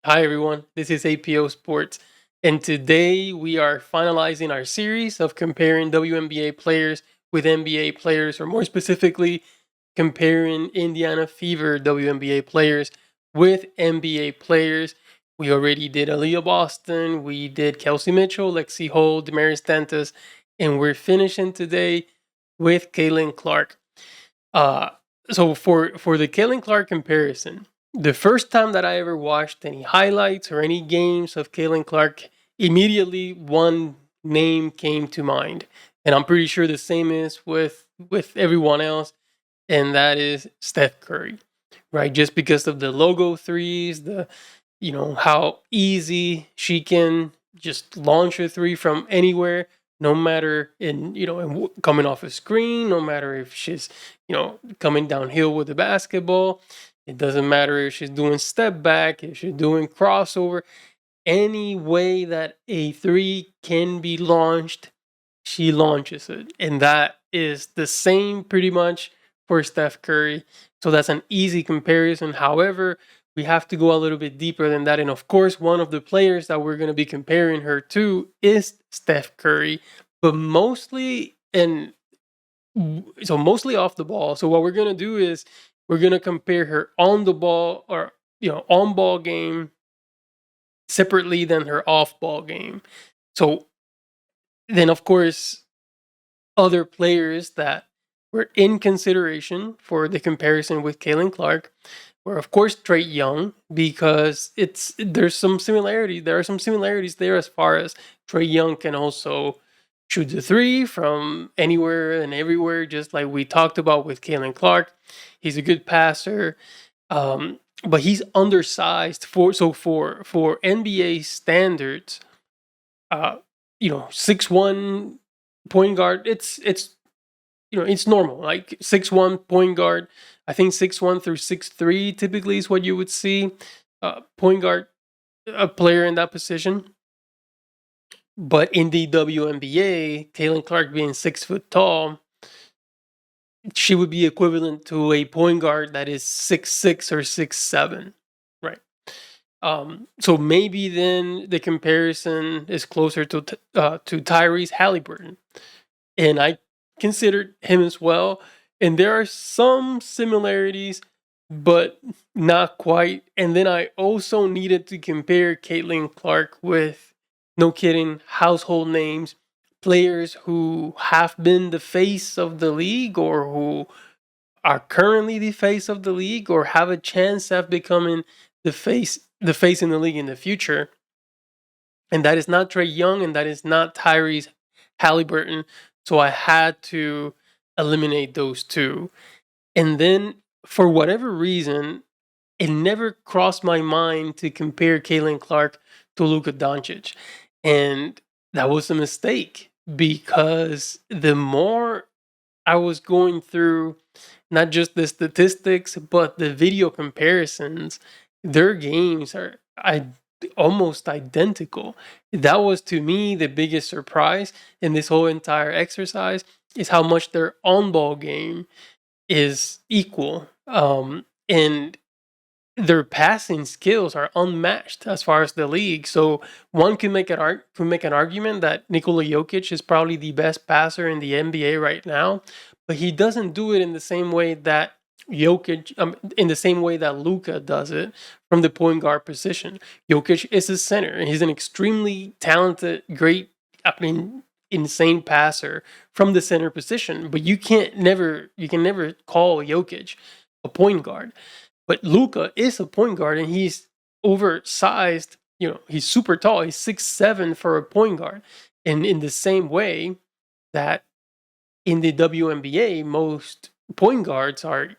Hi, everyone. This is APO Sports, and today we are finalizing our series of comparing WNBA players with NBA players, or more specifically, comparing Indiana Fever WNBA players with NBA players. We already did Aaliyah Boston, we did Kelsey Mitchell, Lexi Hole, Damaris Stantus, and we're finishing today with Caitlin Clark. Uh, so for the Caitlin Clark comparison, the first time that I ever watched any highlights or any games of Caitlin Clark, immediately one name came to mind, and I'm pretty sure the same is with everyone else, and that is Steph Curry, right? Just because of the logo threes, the how easy she can just launch a three from anywhere, no matter coming off a screen, no matter if she's coming downhill with the basketball. It doesn't matter if she's doing step back, if she's doing crossover, any way that a three can be launched, she launches it. And that is the same pretty much for Steph Curry. So that's an easy comparison. However, we have to go a little bit deeper than that. And of course, one of the players that we're going to be comparing her to is Steph Curry, but mostly off the ball. So what we're going to do is we're going to compare her on the ball, or on ball game, separately than her off ball game. So then, of course, other players that were in consideration for the comparison with Caitlin Clark were, of course, Trae Young, because there's some similarity. There are some similarities there, as far as Trae Young can also shoot the three from anywhere and everywhere, just like we talked about with Caitlin Clark. He's a good passer, but he's undersized for NBA standards. 6'1" point guard. It's normal. Like 6'1" point guard. I think 6'1" through 6'3" typically is what you would see. Point guard, a player in that position. But in the WNBA, Caitlin Clark being 6 foot tall, she would be equivalent to a point guard that is 6'6" or 6'7", right? So maybe then the comparison is closer to Tyrese Halliburton, and I considered him as well. And there are some similarities, but not quite. And then I also needed to compare Caitlin Clark with, no kidding, household names, players who have been the face of the league, or who are currently the face of the league, or have a chance of becoming the face in the league in the future. And that is not Trae Young, and that is not Tyrese Halliburton. So I had to eliminate those two. And then, for whatever reason, it never crossed my mind to compare Caitlin Clark to Luka Doncic. And that was a mistake, because the more I was going through not just the statistics, but the video comparisons, their games are almost identical. That was, to me, the biggest surprise in this whole entire exercise, is how much their on-ball game is equal. And their passing skills are unmatched as far as the league. So one could make an argument that Nikola Jokic is probably the best passer in the NBA right now, but he doesn't do it in the same way that in the same way that Luka does it from the point guard position. Jokic is a center, and he's an extremely talented, great, insane passer from the center position. But you can never call Jokic a point guard. But Luka is a point guard, and he's oversized. He's super tall. He's 6'7" for a point guard. And in the same way that in the WNBA, most point guards are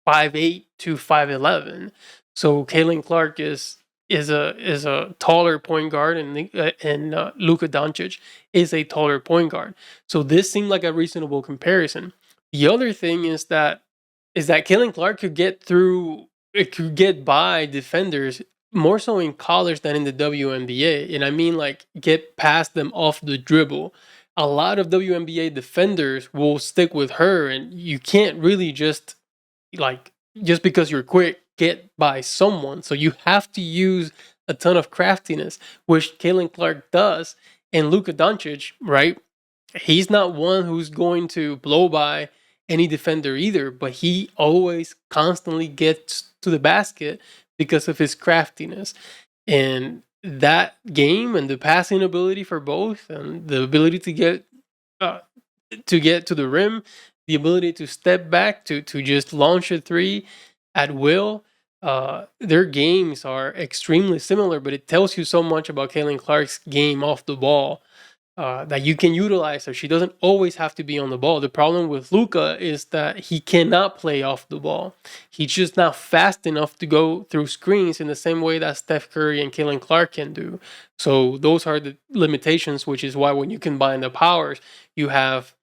5'8" to 5'11". So Caitlin Clark is a taller point guard, and Luka Doncic is a taller point guard. So this seemed like a reasonable comparison. The other thing is that Caitlin Clark could get by defenders more so in college than in the WNBA. And I mean, like, get past them off the dribble. A lot of WNBA defenders will stick with her, and you can't really just because you're quick, get by someone. So you have to use a ton of craftiness, which Caitlin Clark does. And Luka Doncic, right? He's not one who's going to blow by any defender either, but he always constantly gets to the basket because of his craftiness. And that game and the passing ability for both, and the ability to get to the rim, the ability to step back, to just launch a three at will. Their games are extremely similar, but it tells you so much about Caitlin Clark's game off the ball that you can utilize her. She doesn't always have to be on the ball. The problem with Luka is that he cannot play off the ball. He's just not fast enough to go through screens in the same way that Steph Curry and Caitlin Clark can do. So those are the limitations, which is why when you combine the powers, you have,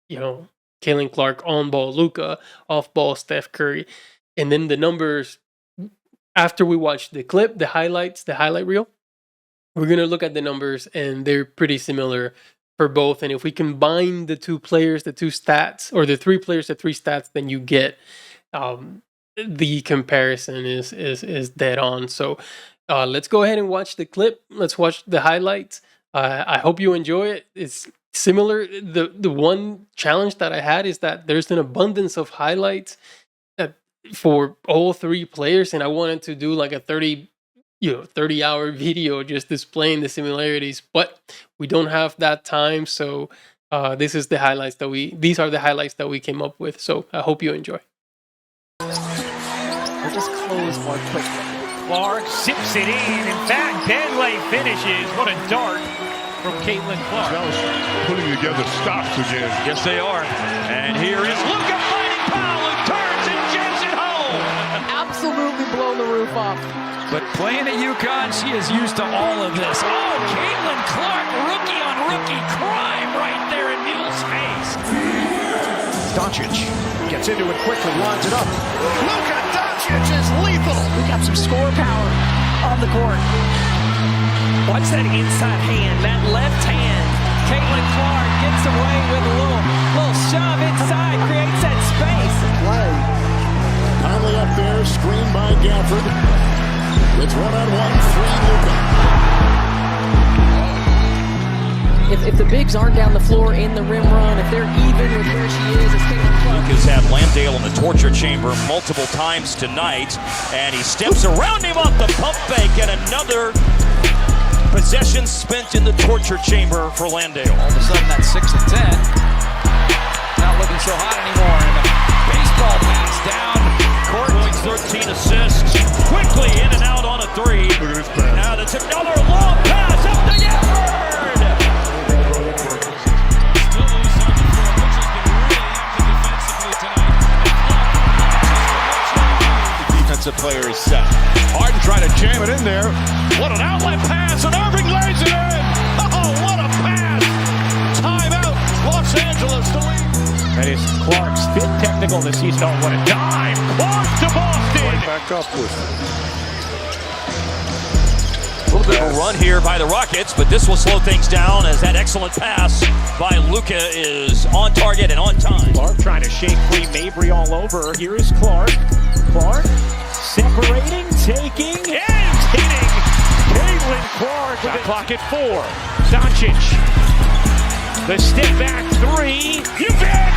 Caitlin Clark on ball Luka, off ball Steph Curry. And then the numbers, after we watch the clip, the highlights, the highlight reel, we're going to look at the numbers, and they're pretty similar for both. And if we combine the two players, the two stats, or the three players, the three stats, then you get the comparison is dead on. So let's go ahead and watch the clip. Let's watch the highlights. I hope you enjoy it. It's similar. The one challenge that I had is that there's an abundance of highlights for all three players, and I wanted to do like a 30-hour video just displaying the similarities, but we don't have that time. So these are the highlights that we came up with. So I hope you enjoy. We'll just close more quickly. Clark sips it in fact, Benley finishes. What a dart from Caitlin Clark. Putting together stops again. Yes, they are. And here is Luka fighting Powell, who turns and jams it home. Absolutely blown the roof off. But playing at UConn, she is used to all of this. Oh, Caitlin Clark, rookie on rookie crime right there in Mule's face. Doncic gets into it quickly, lines it up. Luka Doncic is lethal. We got some score power on the court. Watch that inside hand, that left hand. Caitlin Clark gets away with a little shove inside, creates that space. Play. Conley up there, screened by Gafford. It's one-on-one, free Luka. If the bigs aren't down the floor in the rim run, if they're even with where she is, it's Caitlin Clark. Luka's had Landale in the torture chamber multiple times tonight, and he steps around him off the pump fake, and another possession spent in the torture chamber for Landale. All of a sudden, that's 6 and 10. Not looking so hot anymore. And a baseball pass down court. Points, 13 assists. Quickly in and out on a three. Look at this pass. Now that's another long pass up to Gafford. Still loose on the floor. Mitchell's been really active defensively tonight. The defensive player is set. Harden trying to jam it in there. What an outlet pass, and Irving lays it in. Oh, what a pass. Timeout, Los Angeles to lead. That is Clark's fifth technical this season. Oh, what a dime. Clark to Boston. Right back up with it. A little bit of a run here by the Rockets, but this will slow things down as that excellent pass by Luka is on target and on time. Clark trying to shake free Mabry all over. Here is Clark. Clark separating, taking, and hitting. Caitlin Clark with the clock at 4. Doncic. The step back three. You bet!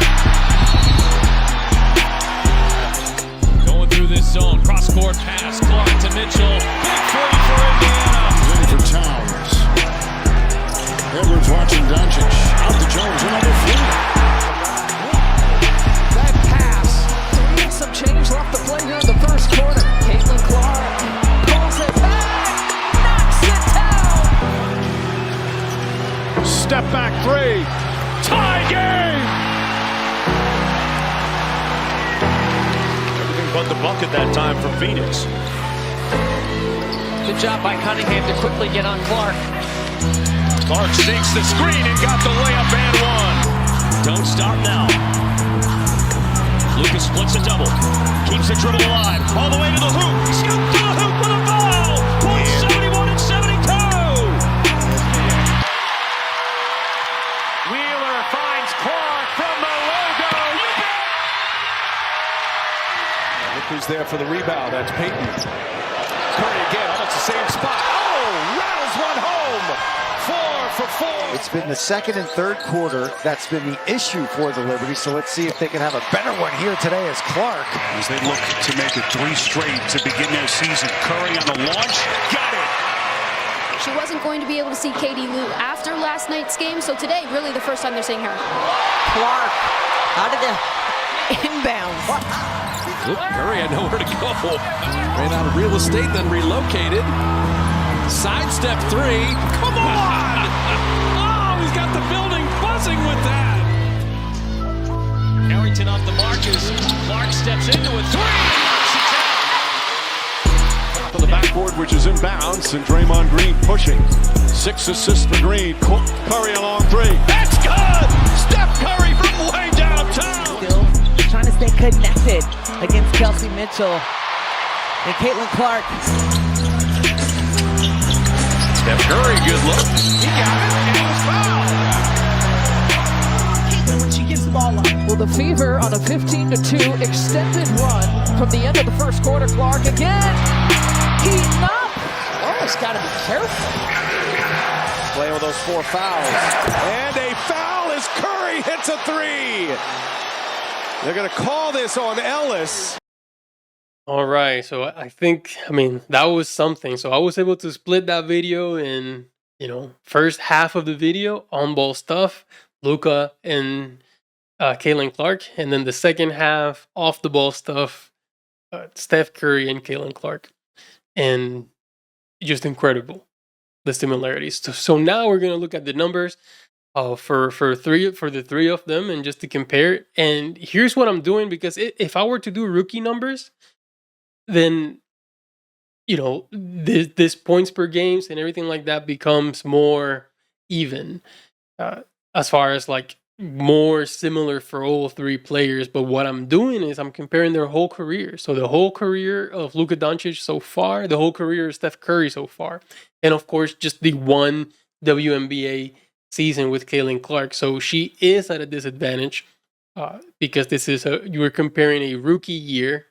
Going through this zone. Cross-court pass. Clark to Mitchell. Big three for Indiana. In for Towns. Edwards watching Doncic. Out to Jones, another three. That pass. Some change left to play here in the first quarter. Caitlin Clark pulls it back. Knocks it down. Step back three. Tie game. Everything but the bucket that time for Phoenix. Good job by Cunningham to quickly get on Clark. Clark sinks the screen and got the layup and one. Don't stop now. Lucas splits a double. Keeps the dribble alive. All the way to the hoop. Scoop to the hoop with a foul. Points 71 and 72. Wheeler finds Clark from the logo. You bet! The who's there for the rebound. That's Peyton. Curry again, almost the same spot. Oh, rattles one home. 4 for 4. It's been the second and third quarter that's been the issue for the Liberty, so let's see if they can have a better one here today as Clark. As they look to make it 3 straight to begin their season. Curry on the launch. Got it. She wasn't going to be able to see Katie Lou after last night's game, so today, really the first time they're seeing her. Clark out of the inbounds. Curry had nowhere to go. Ran out of real estate, then relocated. Sidestep 3. Come on! Oh, he's got the building buzzing with that. Harrington off the mark as Clark steps into a 3. For the backboard, which is inbounds, and Draymond Green pushing. 6 assists for Green. Curry along 3. That's good! Steph Curry from way downtown. Still trying to stay connected against Kelsey Mitchell and Caitlin Clark. Steph Curry, good look. He got it, and it was fouled. Caitlin when she gives the ball up. Well, the Fever on a 15-2 extended run from the end of the first quarter. Clark again, heating up. Almost got to be careful. Playing with those 4 fouls. And a foul as Curry hits a 3. They're going to call this on Ellis. All right, so I mean, that was something. So I was able to split that video in, first half of the video, on-ball stuff, Luka and Caitlin Clark, and then the second half, off-the-ball stuff, Steph Curry and Caitlin Clark. And just incredible, the similarities. So now we're going to look at the numbers for the 3 of them and just to compare it. And here's what I'm doing, because if I were to do rookie numbers, then this points per games and everything like that becomes more even, as far as like more similar for all 3 players. But what I'm doing is I'm comparing their whole career. So the whole career of Luka Doncic so far, the whole career of Steph Curry so far, and of course just the one WNBA season with Caitlin Clark. So she is at a disadvantage because this is you were comparing a rookie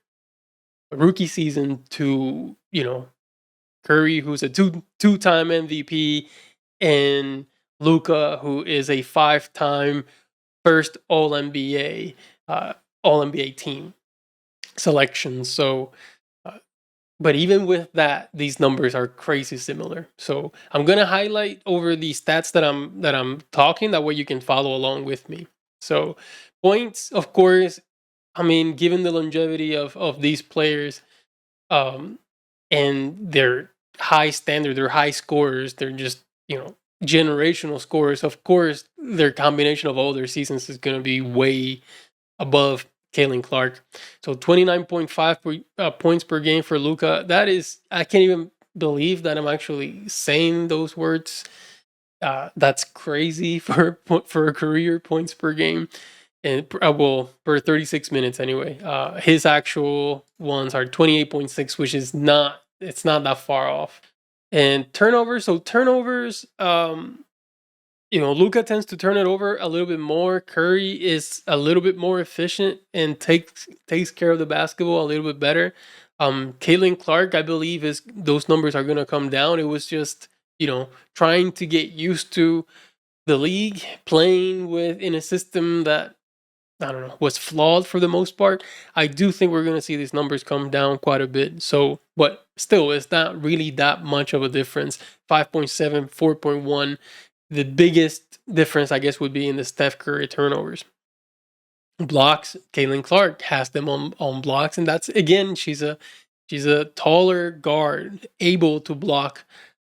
season to, Curry, who's a two-time MVP, and Luka, who is a 5-time first All-NBA team selection. So, but even with that, these numbers are crazy similar. So I'm gonna highlight over the stats that I'm talking. That way you can follow along with me. So points, of course. I mean, given the longevity of these players, and their high standard, they're high scorers, they're just, generational scorers. Of course, their combination of all their seasons is going to be way above Caitlin Clark. So 29.5 points per game for Luka. That is, I can't even believe that I'm actually saying those words. That's crazy for a career points per game. And per 36 minutes anyway. His actual ones are 28.6, which is not that far off. And turnovers, Luka tends to turn it over a little bit more. Curry is a little bit more efficient and takes care of the basketball a little bit better. Caitlin Clark, I believe, those numbers are going to come down. It was just, trying to get used to the league, playing in a system that, I don't know, was flawed for the most part. I do think we're going to see these numbers come down quite a bit. So, but still, it's not really that much of a difference. 5.7, 4.1. The biggest difference, I guess, would be in the Steph Curry turnovers. Blocks, Caitlin Clark has them on blocks. And that's, again, she's a taller guard, able to block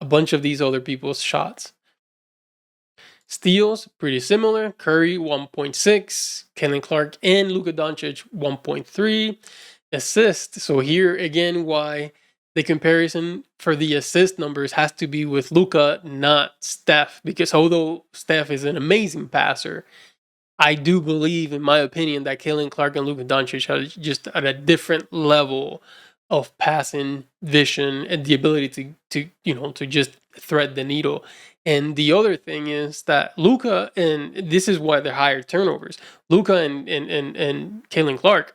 a bunch of these other people's shots. Steals, pretty similar. Curry, 1.6. Caitlin Clark and Luka Doncic, 1.3. Assists. So here, again, why the comparison for the assist numbers has to be with Luka, not Steph. Because although Steph is an amazing passer, I do believe, in my opinion, that Caitlin Clark and Luka Doncic are just at a different level of passing vision and the ability to just thread the needle. And the other thing is that Luka, and this is why they're higher turnovers, Luka and Caitlin Clark,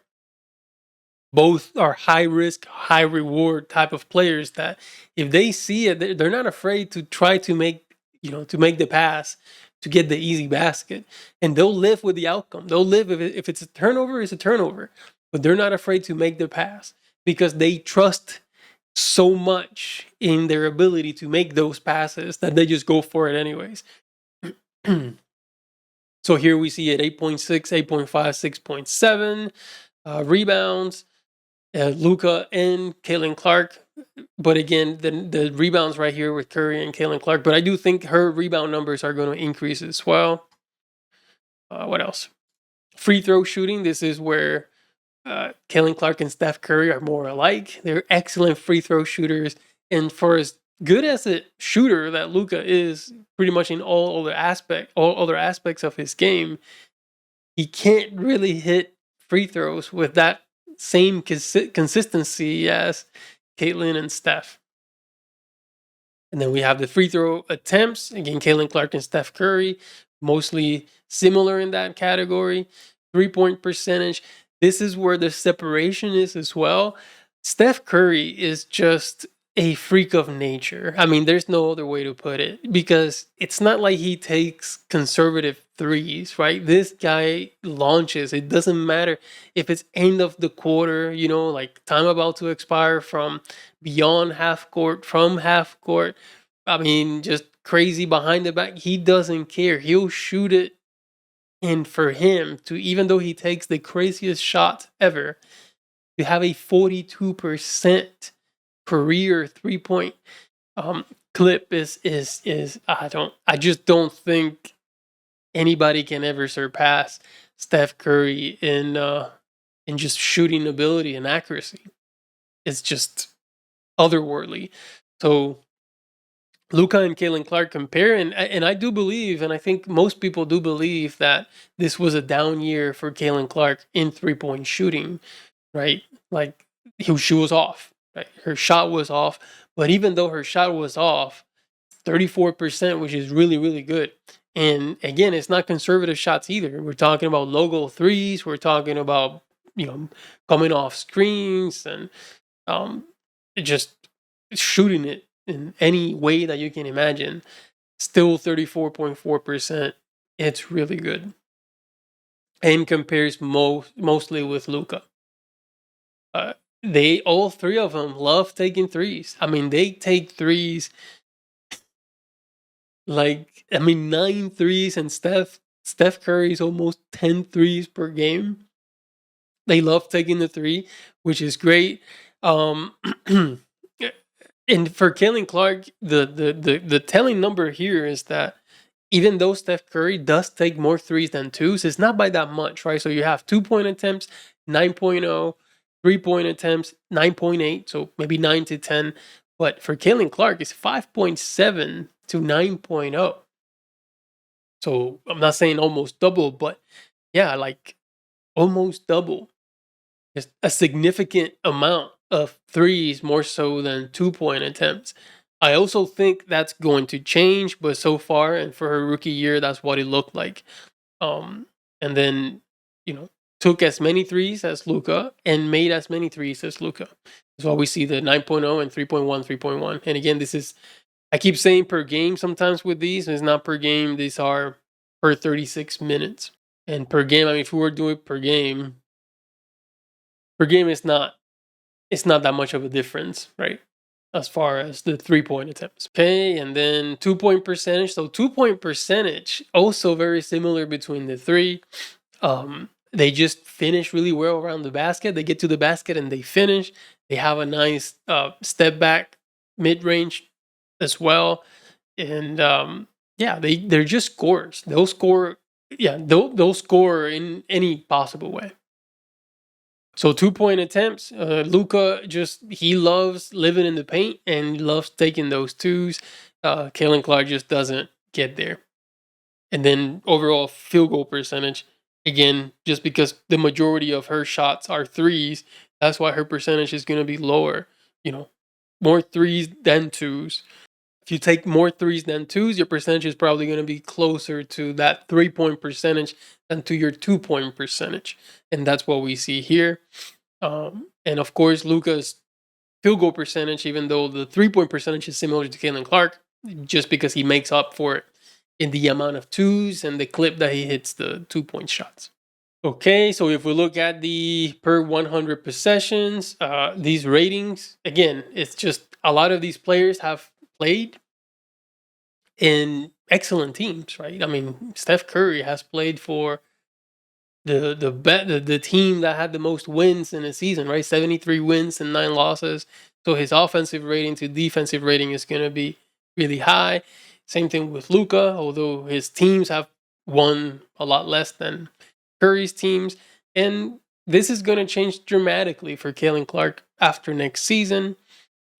Both are high risk, high reward type of players that if they see it, they're not afraid to try to make, to make the pass to get the easy basket. And they'll live with the outcome. They'll live if it's a turnover, it's a turnover. But they're not afraid to make the pass because they trust so much in their ability to make those passes that they just go for it anyways. So here we see it 8.6, 8.5, 6.7 rebounds. Luka and Caitlin Clark. But again, the rebounds right here with Curry and Caitlin Clark. But I do think her rebound numbers are going to increase as well. What else? Free throw shooting. This is where Caitlin Clark and Steph Curry are more alike. They're excellent free throw shooters. And for as good as a shooter that Luka is, pretty much in all other aspects of his game, he can't really hit free throws with that same consistency as Caitlin and Steph. And then we have the free throw attempts. Again, Caitlin Clark and Steph Curry, mostly similar in that category. 3-point percentage. This is where the separation is as well. Steph Curry is just a freak of nature. I mean, there's no other way to put it because it's not like he takes conservative threes, right? This guy launches. It doesn't matter if it's end of the quarter, like time about to expire from beyond half court, from half court. I mean, just crazy behind the back. He doesn't care. He'll shoot it. And for him to, even though he takes the craziest shot ever, to have a 42% career 3-point clip is I just don't think anybody can ever surpass Steph Curry in just shooting ability and accuracy. It's just otherworldly. So Luka and Caitlin Clark compare, and I do believe, and I think most people do believe that this was a down year for Caitlin Clark in 3-point shooting, right? Like she was off, right? Her shot was off, but even though her shot was off, 34%, which is really, really good. And again, it's not conservative shots either. We're talking about logo threes. We're talking about, coming off screens and just shooting it in any way that you can imagine. Still 34.4%. It's really good. And compares mostly with Luka. All three of them love taking threes. I mean, they take threes 9 threes, and Steph Curry's almost 10 threes per game. They love taking the three, which is great. And for Caitlin Clark, the telling number here is that even though Steph Curry does take more threes than twos, it's not by that much, right? So you have 2-point attempts, 9.0, 3-point attempts, 9.8, so maybe 9 to 10. But for Caitlin Clark, it's 5.7 to 9.0. So I'm not saying almost double, but yeah, like almost double. It's a significant amount of threes more so than 2-point attempts. I also think that's going to change, but so far and for her rookie year, that's what it looked like. And then, took as many threes as Luka and made as many threes as Luka. That's why we see the 9.0 and 3.1, 3.1. And again, this is, I keep saying per game sometimes with these. It's not per game. These are per 36 minutes. And per game, I mean, if we were doing it per game, it's not that much of a difference, right? As far as the 3-point attempts. Okay, and then 2-point percentage. So 2-point percentage, also very similar between the three. They just finish really well around the basket. They get to the basket and they finish. They have a nice step back mid-range as well. And they're just scorers. They'll score in any possible way. So 2-point attempts, Luka he loves living in the paint and loves taking those twos. Caitlin Clark just doesn't get there. And then overall field goal percentage, again, just because the majority of her shots are threes, that's why her percentage is going to be lower. More threes than twos. If you take more threes than twos, your percentage is probably going to be closer to that 3-point percentage than to your 2-point percentage. And that's what we see here. And of course, Luka's field goal percentage, even though the 3-point percentage is similar to Caitlin Clark, just because he makes up for it in the amount of twos and the clip that he hits the 2-point shots. Okay, so if we look at the per 100 possessions, these ratings, again, it's just a lot of these players have played in excellent teams, right? I mean, Steph Curry has played for the team that had the most wins in a season, right? 73 wins and 9 losses. So his offensive rating to defensive rating is going to be really high. Same thing with Luka, although his teams have won a lot less than Curry's teams. And this is going to change dramatically for Caitlin Clark after next season.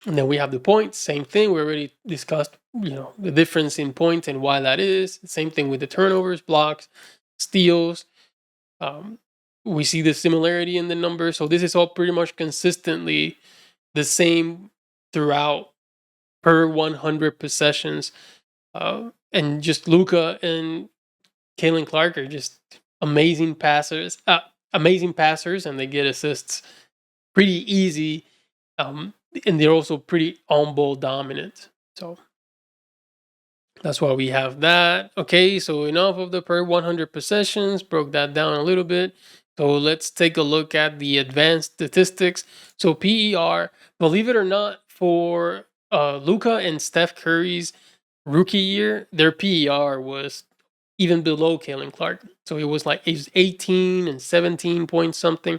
And then we have the points, same thing. We already discussed, the difference in points and why that is. Same thing with the turnovers, blocks, steals. We see the similarity in the numbers. So this is all pretty much consistently the same throughout per 100 possessions. And just Luka and Caitlin Clark are just amazing passers, and they get assists pretty easy. And they're also pretty on-ball dominant. So that's why we have that. Okay, so enough of the per 100 possessions. Broke that down a little bit. So let's take a look at the advanced statistics. So PER, believe it or not, for Luka and Steph Curry's rookie year, their PER was even below Caitlin Clark. So it was 18 and 17 points something.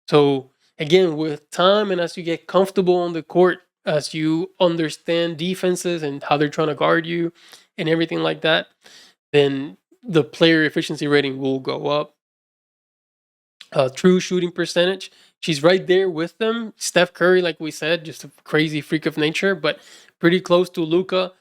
So again, with time and as you get comfortable on the court, as you understand defenses and how they're trying to guard you and everything like that, then the player efficiency rating will go up. True shooting percentage, she's right there with them. Steph Curry, like we said, just a crazy freak of nature, but pretty close to Luka.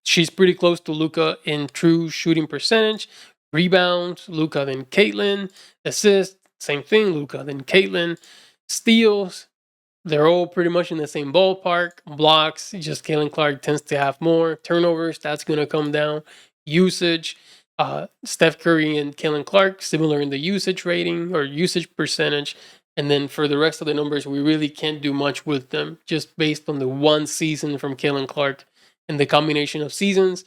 She's pretty close to Luka in true shooting percentage. Rebounds, Luka then Caitlin. Assists, same thing, Luka then Caitlin. Steals, they're all pretty much in the same ballpark. Blocks, just Caitlin Clark tends to have more. Turnovers, that's going to come down. Usage, Steph Curry and Caitlin Clark, similar in the usage rating or usage percentage. And then for the rest of the numbers, we really can't do much with them just based on the one season from Caitlin Clark and the combination of seasons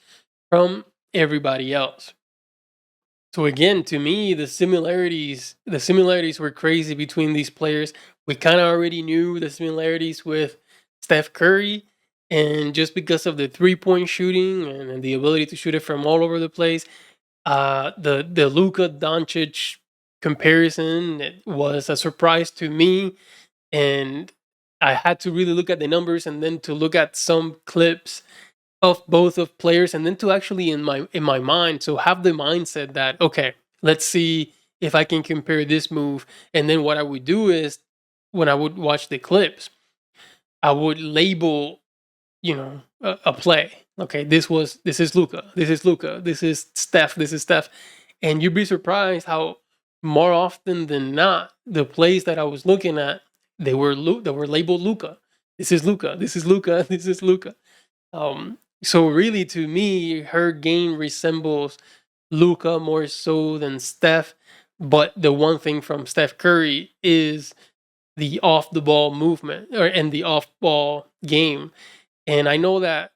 from everybody else. So again, to me, the similarities were crazy between these players. We kind of already knew the similarities with Steph Curry, and just because of the 3-point shooting and the ability to shoot it from all over the place, the Luka Doncic comparison, it was a surprise to me, and I had to really look at the numbers and then to look at some clips of both of players, and then to actually in my mind, so have the mindset that, okay, let's see if I can compare this move. And then what I would do is when I would watch the clips, I would label, a play. Okay, this is Luka, this is Luka, this is Steph, and you'd be surprised how more often than not the plays that I was looking at, they were labeled Luka. This is Luka, this is Luka, this is Luka. So really, to me, her game resembles Luka more so than Steph. But the one thing from Steph Curry is the off-the-ball movement and the off-ball game. And I know that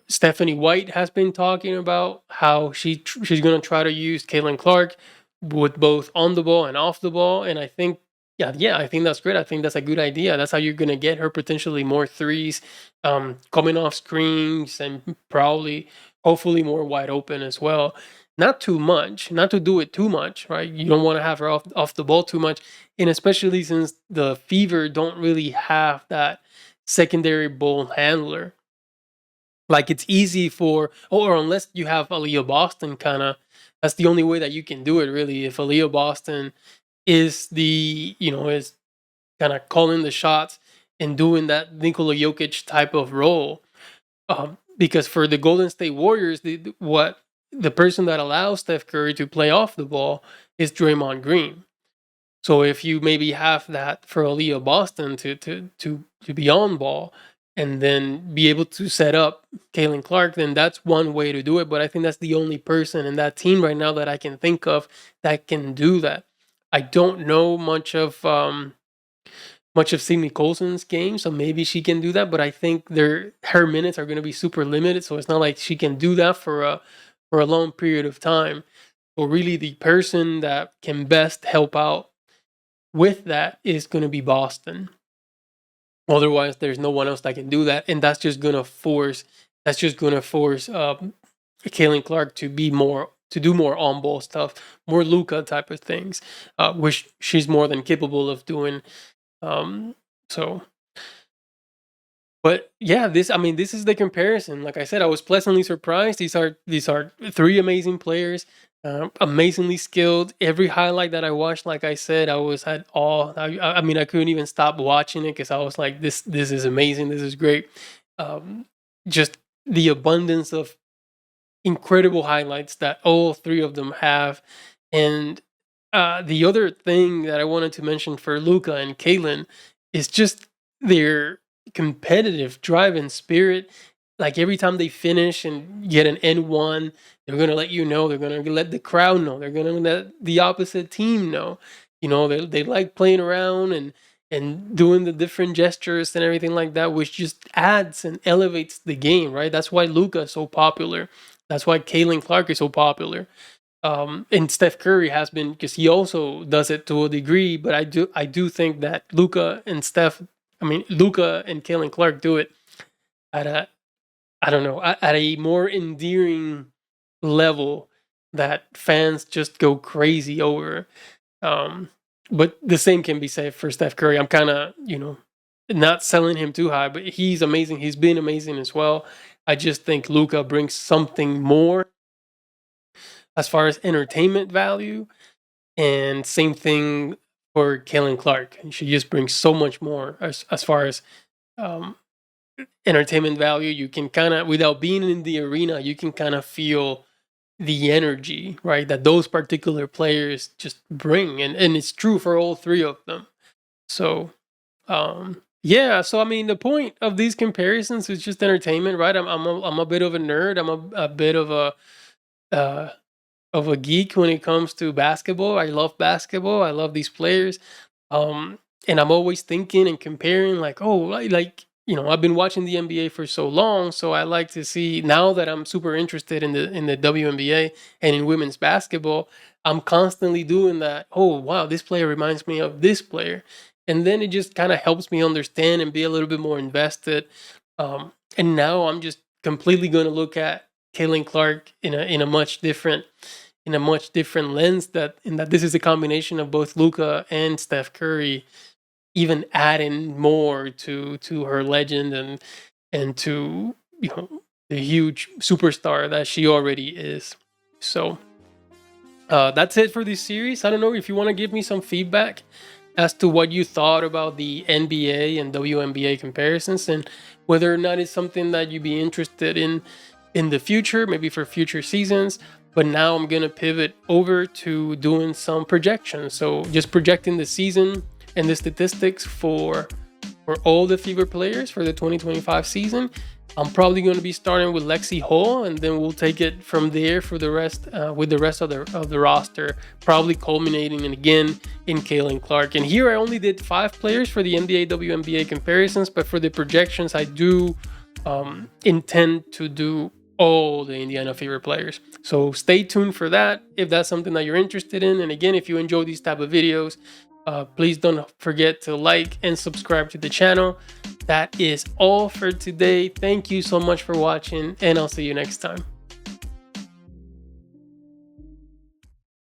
Stephanie White has been talking about how she's going to try to use Caitlin Clark with both on the ball and off the ball. And I think, I think that's great. I think that's a good idea. That's how you're going to get her potentially more threes, coming off screens, and hopefully more wide open as well. Not too much, not to do it too much, right? You don't want to have her off the ball too much. And especially since the Fever don't really have that secondary ball handler. Like it's easy or unless you have Aaliyah Boston that's the only way that you can do it really. If Aaliyah Boston is is kind of calling the shots and doing that Nikola Jokic type of role. Because for the Golden State Warriors, the person that allows Steph Curry to play off the ball is Draymond Green. So if you maybe have that for Aaliyah Boston to be on ball and then be able to set up Caitlin Clark, then that's one way to do it. But I think that's the only person in that team right now that I can think of that can do that. I don't know much of Sydney Colson's game, so maybe she can do that. But I think her minutes are going to be super limited, so it's not like she can do that for a long period of time. So really, the person that can best help out with that is going to be Boston. Otherwise, there's no one else that can do that, and that's just going to force Caitlin Clark to do more on ball stuff, more Luka type of things, which she's more than capable of doing. So, but yeah, this is the comparison. Like I said, I was pleasantly surprised. These are three amazing players, amazingly skilled. Every highlight that I watched, like I said, I was at awe. I mean, I couldn't even stop watching it because I was like, this is amazing. This is great. Just the abundance of incredible highlights that all three of them have. And the other thing that I wanted to mention for Luka and Caitlin is just their competitive drive and spirit. Like every time they finish and get an N1, they're going to let you know. They're going to let the crowd know. They're going to let the opposite team know. You know, they like playing around and doing the different gestures and everything like that, which just adds and elevates the game, right? That's why Luka is so popular. That's why Caitlin Clark is so popular. And Steph Curry has been, because he also does it to a degree, but I do think that Luka and Caitlin Clark do it at a more endearing level that fans just go crazy over. But the same can be said for Steph Curry. I'm kind of, not selling him too high, but he's amazing. He's been amazing as well. I just think Luka brings something more as far as entertainment value, and same thing for Caitlin Clark. She just brings so much more as far as entertainment value. You can kind of, without being in the arena, you can kind of feel the energy, right, that those particular players just bring, and it's true for all three of them. So yeah, so I mean, the point of these comparisons is just entertainment, right? I'm a bit of a nerd. I'm a bit of a geek when it comes to basketball. I love basketball. I love these players. And I'm always thinking and comparing, like, I've been watching the NBA for so long, so I like to see, now that I'm super interested in the WNBA and in women's basketball, I'm constantly doing that. Oh, wow, this player reminds me of this player. And then it just kind of helps me understand and be a little bit more invested. And now I'm just completely going to look at Caitlin Clark in a much different lens, that this is a combination of both Luka and Steph Curry, even adding more to her legend and to the huge superstar that she already is. So that's it for this series. I don't know if you want to give me some feedback as to what you thought about the NBA and WNBA comparisons, and whether or not it's something that you'd be interested in the future, maybe for future seasons. But now I'm going to pivot over to doing some projections. So just projecting the season and the statistics for all the Fever players for the 2025 season. I'm probably going to be starting with Lexi Hall, and then we'll take it from there for the rest, with the rest of the roster, probably culminating again in Caitlin Clark. And here I only did 5 players for the NBA-WNBA comparisons, but for the projections, I do intend to do all the Indiana Fever players. So stay tuned for that if that's something that you're interested in. And again, if you enjoy these type of videos, please don't forget to like and subscribe to the channel. That is all for today. Thank you so much for watching, and I'll see you next time.